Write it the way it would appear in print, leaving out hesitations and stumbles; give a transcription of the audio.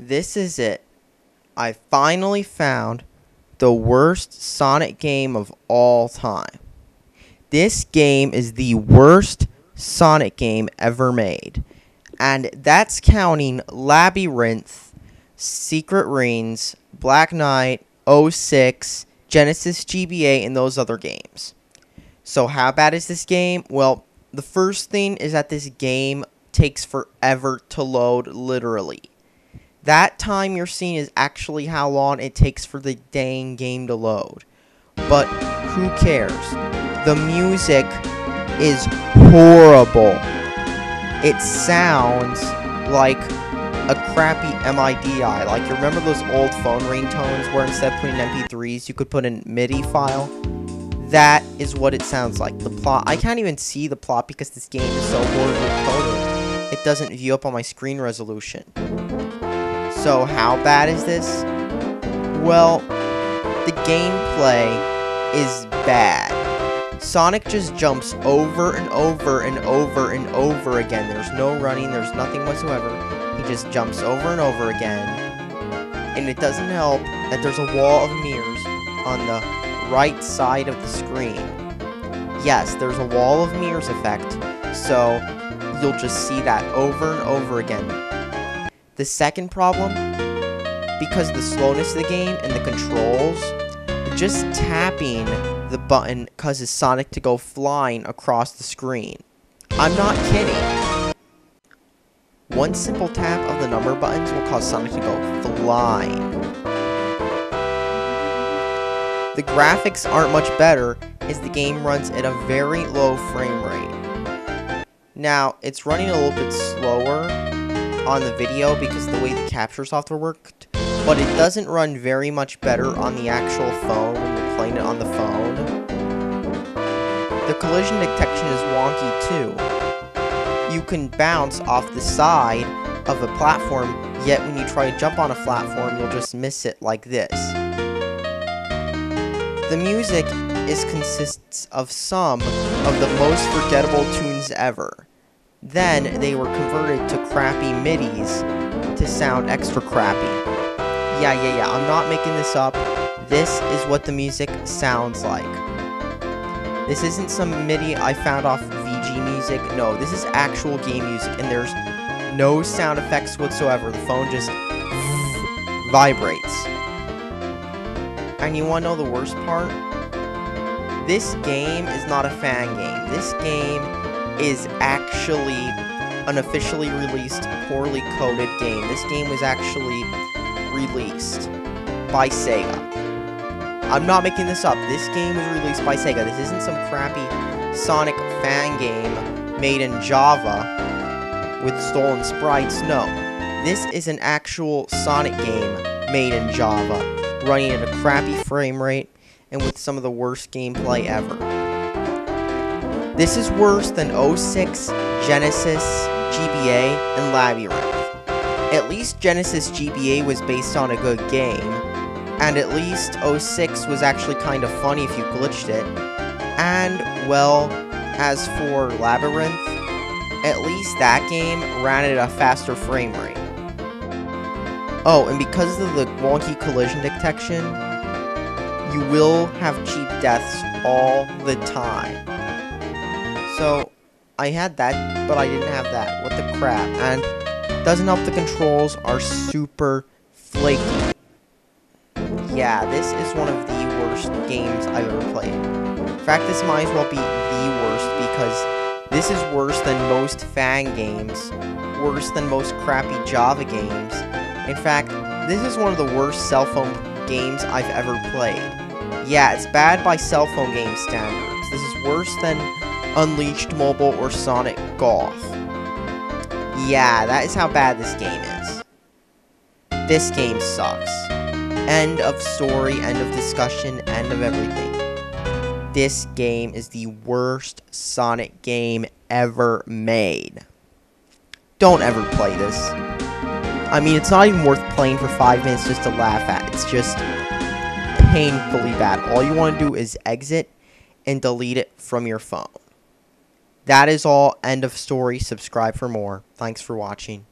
This is it. I finally found the worst Sonic game of all time. This game is the worst Sonic game ever made. And that's counting Labyrinth, Secret Rings, Black Knight, 06, Genesis GBA, and those other games. So how bad is this game? Well, the first thing is that this game takes forever to load, literally. That time you're seeing is actually how long it takes for the dang game to load. But who cares? The music is horrible. It sounds like a crappy MIDI. Like, you remember those old phone ringtones where instead of putting MP3s, you could put in MIDI file? That is what it sounds like. The plot, I can't even see the plot because this game is so horribly coded. It doesn't view up on my screen resolution. So how bad is this? Well, the gameplay is bad. Sonic just jumps over and over and over and over again. There's no running, there's nothing whatsoever. He just jumps over and over again. And it doesn't help that there's a wall of mirrors on the right side of the screen. Yes, there's a wall of mirrors effect, so you'll just see that over and over again. The second problem, because of the slowness of the game and the controls, just tapping the button causes Sonic to go flying across the screen. I'm not kidding. One simple tap of the number buttons will cause Sonic to go flying. The graphics aren't much better as the game runs at a very low frame rate. Now, it's running a little bit slower on the video because of the way the capture software worked, but it doesn't run very much better on the actual phone when you're playing it on the phone. The collision detection is wonky too. You can bounce off the side of a platform, yet when you try to jump on a platform, you'll just miss it like this. The music consists of some of the most forgettable tunes ever. Then they were converted to crappy MIDIs to sound extra crappy. Yeah, I'm not making this up. This is what the music sounds like. This isn't some MIDI I found off VG Music. No, this is actual game music, and there's no sound effects whatsoever. The phone just vibrates. And you want to know the worst part? This game is not a fan game. This game is actually an officially released, poorly coded game. This game was actually released by Sega. I'm not making this up. This game was released by Sega. This isn't some crappy Sonic fan game made in Java with stolen sprites. No. This is an actual Sonic game made in Java, running at a crappy frame rate and with some of the worst gameplay ever. This is worse than 06, Genesis, GBA, and Labyrinth. At least Genesis GBA was based on a good game, and at least 06 was actually kind of funny if you glitched it. And, well, as for Labyrinth, at least that game ran at a faster frame rate. Oh, and because of the wonky collision detection, you will have cheap deaths all the time. So, I had that, but I didn't have that. What the crap? And doesn't help the controls are super flaky. Yeah, this is one of the worst games I've ever played. In fact, this might as well be the worst because this is worse than most fan games, worse than most crappy Java games. In fact, this is one of the worst cell phone games I've ever played. Yeah, it's bad by cell phone game standards. This is worse than Unleashed Mobile or Sonic Golf. Yeah, that is how bad this game is. This game sucks. End of story, end of discussion, end of everything. This game is the worst Sonic game ever made. Don't ever play this. I mean, it's not even worth playing for 5 minutes just to laugh at. It's just painfully bad. All you want to do is exit and delete it from your phone. That is all. End of story. Subscribe for more. Thanks for watching.